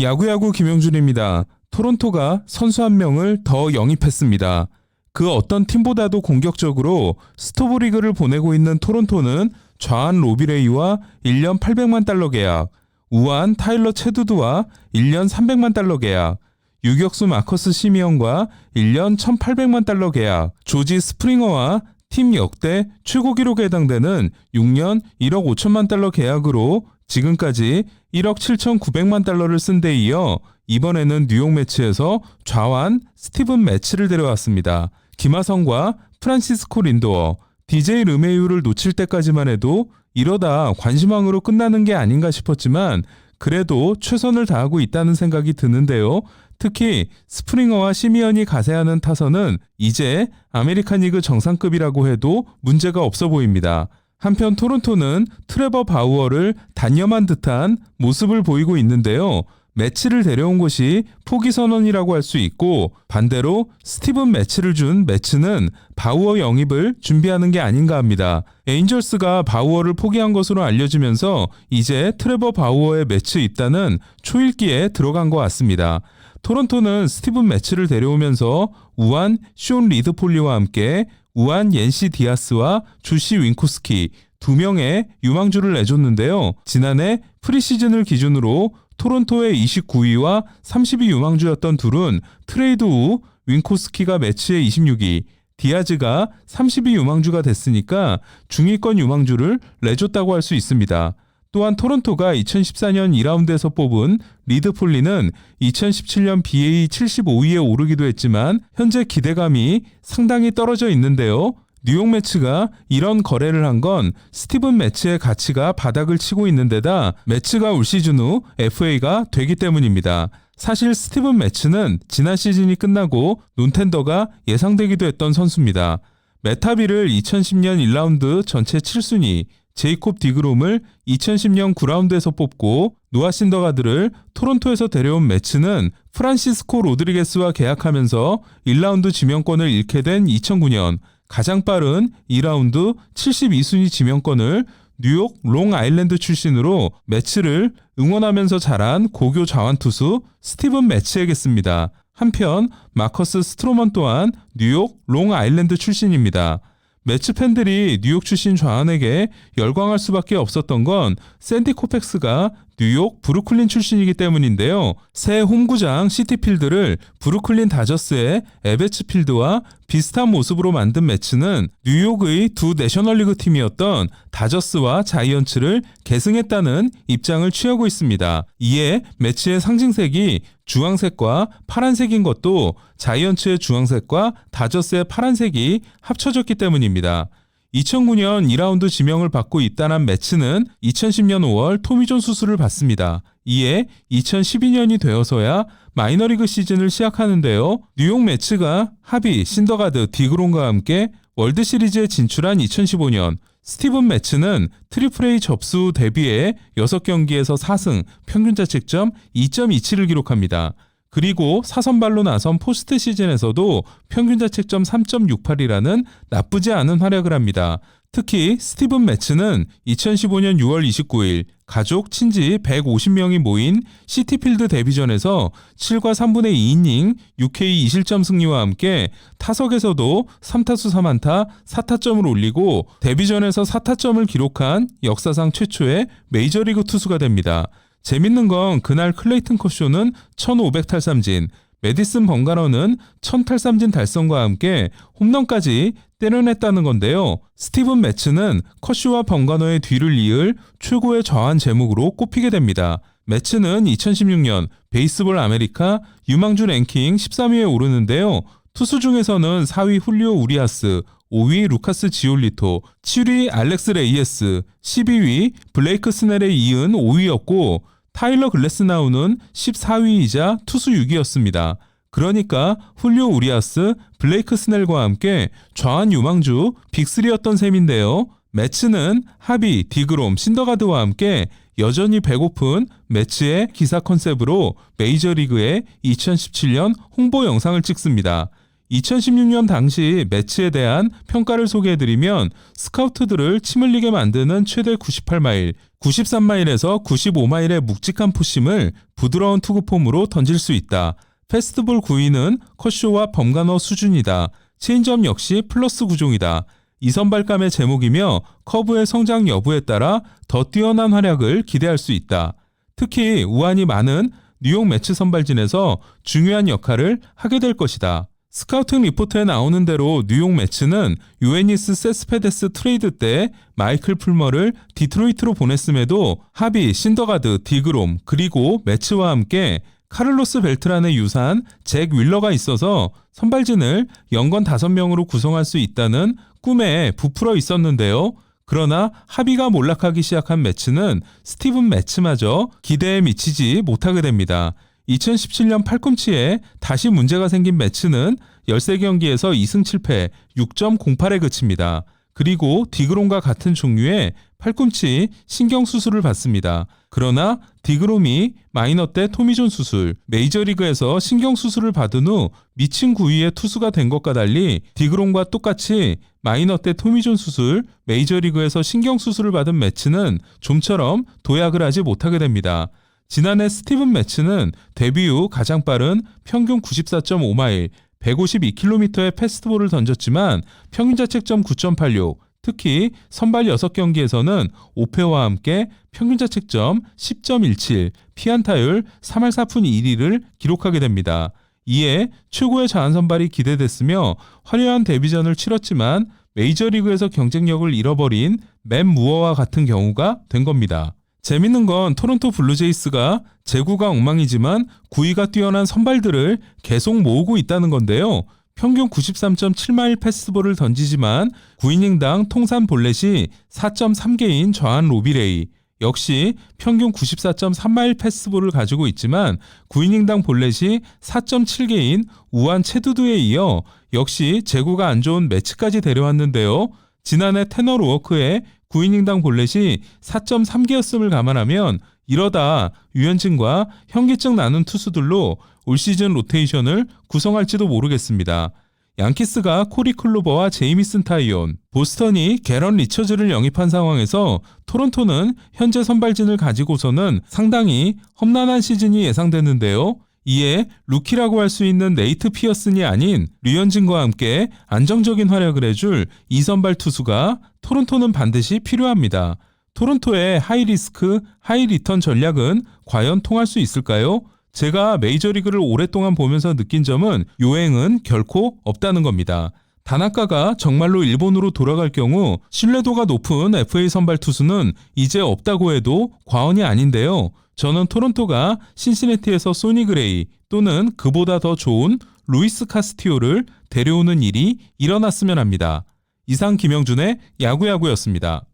야구야구 김영준입니다. 토론토가 선수 한 명을 더 영입했습니다. 그 어떤 팀보다도 공격적으로 스토브리그를 보내고 있는 토론토는 좌한 로비레이와 1년 800만 달러 계약, 우한 타일러 체두드와 1년 300만 달러 계약, 유격수 마커스 시미언과 1년 1800만 달러 계약, 조지 스프링어와 팀 역대 최고 기록에 해당되는 6년 1억 5천만 달러 계약으로 지금까지 1억 7,900만 달러를 쓴 데 이어 이번에는 뉴욕 매치에서 좌완 스티븐 매치를 데려왔습니다. 김하성과 프란시스코 린도어, DJ 르메이유를 놓칠 때까지만 해도 이러다 관심왕으로 끝나는 게 아닌가 싶었지만 그래도 최선을 다하고 있다는 생각이 드는데요. 특히 스프링어와 시미언이 가세하는 타선은 이제 아메리칸 리그 정상급이라고 해도 문제가 없어 보입니다. 한편 토론토는 트레버 바우어를 단념한 듯한 모습을 보이고 있는데요. 매치를 데려온 것이 포기 선언이라고 할 수 있고 반대로 스티븐 매치를 준 매치는 바우어 영입을 준비하는 게 아닌가 합니다. 에인절스가 바우어를 포기한 것으로 알려지면서 이제 트레버 바우어의 매치 입단은 초읽기에 들어간 것 같습니다. 토론토는 스티븐 매치를 데려오면서 우한 쇼온 리드폴리와 함께 우한 옌시 디아스와 조시 윙코스키 2명의 유망주를 내줬는데요. 지난해 프리시즌을 기준으로 토론토의 29위와 30위 유망주였던 둘은 트레이드 후 윙코스키가 매치의 26위, 디아즈가 30위 유망주가 됐으니까 중위권 유망주를 내줬다고 할 수 있습니다. 또한 토론토가 2014년 2라운드에서 뽑은 리드폴리는 2017년 BA 75위에 오르기도 했지만 현재 기대감이 상당히 떨어져 있는데요. 뉴욕 매치가 이런 거래를 한 건 스티븐 매치의 가치가 바닥을 치고 있는 데다 매치가 올 시즌 후 FA가 되기 때문입니다. 사실 스티븐 매치는 지난 시즌이 끝나고 논텐더가 예상되기도 했던 선수입니다. 메타비를 2010년 1라운드 전체 7순위, 제이콥 디그롬을 2010년 9라운드에서 뽑고 노아 신더가드를 토론토에서 데려온 매치는 프란시스코 로드리게스와 계약하면서 1라운드 지명권을 잃게 된 2009년 가장 빠른 2라운드 72순위 지명권을 뉴욕 롱아일랜드 출신으로 매치를 응원하면서 자란 고교 자완투수 스티븐 매치에겠습니다. 한편 마커스 스트로먼 또한 뉴욕 롱아일랜드 출신입니다. 매치 팬들이 뉴욕 출신 좌완에게 열광할 수밖에 없었던 건 샌디 코펙스가 뉴욕 브루클린 출신이기 때문인데요. 새 홈구장 시티필드를 브루클린 다저스의 에베츠 필드와 비슷한 모습으로 만든 매치는 뉴욕의 두 내셔널리그 팀이었던 다저스와 자이언츠를 계승했다는 입장을 취하고 있습니다. 이에 매치의 상징색이 주황색과 파란색인 것도 자이언츠의 주황색과 다저스의 파란색이 합쳐졌기 때문입니다. 2009년 2라운드 지명을 받고 입단한 매치는 2010년 5월 토미존 수술을 받습니다. 이에 2012년이 되어서야 마이너리그 시즌을 시작하는데요. 뉴욕 매치가 하비, 신더가드, 디그롬과 함께 월드시리즈에 진출한 2015년 스티븐 매치는 트리플 A 접수 데뷔에 6경기에서 4승, 평균 자책점 2.27을 기록합니다. 그리고 사선발로 나선 포스트 시즌에서도 평균 자책점 3.68이라는 나쁘지 않은 활약을 합니다. 특히 스티븐 매치는 2015년 6월 29일 가족, 친지 150명이 모인 시티필드 데뷔전에서 7과 3분의 2이닝 6K 2실점 승리와 함께 타석에서도 3타수 3안타 4타점을 올리고 데뷔전에서 4타점을 기록한 역사상 최초의 메이저리그 투수가 됩니다. 재밌는 건 그날 클레이튼 커쇼는 1500탈삼진, 메디슨 벙가너는 1000탈삼진 달성과 함께 홈런까지 때려냈다는 건데요. 스티븐 매치는 커쇼와 벙가너의 뒤를 이을 최고의 좌완 제목으로 꼽히게 됩니다. 매치는 2016년 베이스볼 아메리카 유망주 랭킹 13위에 오르는데요. 투수 중에서는 4위 훌리오 우리아스, 5위 루카스 지올리토, 7위 알렉스 레이에스, 12위 블레이크 스넬에 이은 5위였고 타일러 글래스나우는 14위이자 투수 6위였습니다. 그러니까 훌리오 우리아스, 블레이크 스넬과 함께 좌완 유망주 빅3였던 셈인데요. 매치는 하비, 디그롬, 신더가드와 함께 여전히 배고픈 매치의 기사 컨셉으로 메이저리그의 2017년 홍보 영상을 찍습니다. 2016년 당시 매치에 대한 평가를 소개해드리면 스카우트들을 침 흘리게 만드는 최대 98마일, 93마일에서 95마일의 묵직한 포심을 부드러운 투구 폼으로 던질 수 있다. 패스트볼 구위는 컷쇼와 범가너 수준이다. 체인지업 역시 플러스 구종이다. 이 선발감의 제목이며 커브의 성장 여부에 따라 더 뛰어난 활약을 기대할 수 있다. 특히 우환이 많은 뉴욕 매츠 선발진에서 중요한 역할을 하게 될 것이다. 스카우팅 리포트에 나오는 대로 뉴욕 매츠는 요에니스 세스페데스 트레이드 때 마이클 풀머를 디트로이트로 보냈음에도 하비, 신더가드, 디그롬 그리고 매츠와 함께 카를로스 벨트란의 유산 잭 윌러가 있어서 선발진을 연건 5명으로 구성할 수 있다는 꿈에 부풀어 있었는데요. 그러나 합의가 몰락하기 시작한 매츠는 스티븐 매츠마저 기대에 미치지 못하게 됩니다. 2017년 팔꿈치에 다시 문제가 생긴 매츠는 13경기에서 2승 7패 6.08에 그칩니다. 그리고 디그롬과 같은 종류의 팔꿈치 신경수술을 받습니다. 그러나 디그롬이 마이너 때 토미존 수술, 메이저리그에서 신경수술을 받은 후 미친 구위의 투수가 된 것과 달리 디그롬과 똑같이 마이너 때 토미존 수술, 메이저리그에서 신경수술을 받은 매츠는 좀처럼 도약을 하지 못하게 됩니다. 지난해 스티븐 매츠는 데뷔 후 가장 빠른 평균 94.5마일, 152km의 패스트볼을 던졌지만 평균 자책점 9.86, 특히 선발 6경기에서는 5패와 함께 평균 자책점 10.17, 피안타율 3할 4푼 1리를 기록하게 됩니다. 이에 최고의 자원 선발이 기대됐으며 화려한 데뷔전을 치렀지만 메이저리그에서 경쟁력을 잃어버린 맷 무어와 같은 경우가 된 겁니다. 재밌는 건 토론토 블루제이스가 제구가 엉망이지만 구위가 뛰어난 선발들을 계속 모으고 있다는 건데요. 평균 93.7마일 패스트볼을 던지지만 9이닝당 통산 볼넷이 4.3개인 저한 로비레이, 역시 평균 94.3마일 패스트볼을 가지고 있지만 9이닝당 볼넷이 4.7개인 우한 체두두에 이어 역시 제구가 안 좋은 매치까지 데려왔는데요. 지난해 테너 로워크의 9이닝당 볼넷이 4.3개였음을 감안하면 이러다 유현진과 현기증 나는 투수들로 올 시즌 로테이션을 구성할지도 모르겠습니다. 양키스가 코리 클로버와 제이미슨 타이온, 보스턴이 게런 리처즈를 영입한 상황에서 토론토는 현재 선발진을 가지고서는 상당히 험난한 시즌이 예상되는데요. 이에 루키라고 할 수 있는 네이트 피어슨이 아닌 류현진과 함께 안정적인 활약을 해줄 2선발 투수가 토론토는 반드시 필요합니다. 토론토의 하이리스크, 하이리턴 전략은 과연 통할 수 있을까요? 제가 메이저리그를 오랫동안 보면서 느낀 점은 요행은 결코 없다는 겁니다. 다나카가 정말로 일본으로 돌아갈 경우 신뢰도가 높은 FA 선발 투수는 이제 없다고 해도 과언이 아닌데요. 저는 토론토가 신시내티에서 소니 그레이 또는 그보다 더 좋은 루이스 카스티오를 데려오는 일이 일어났으면 합니다. 이상 김영준의 야구야구였습니다.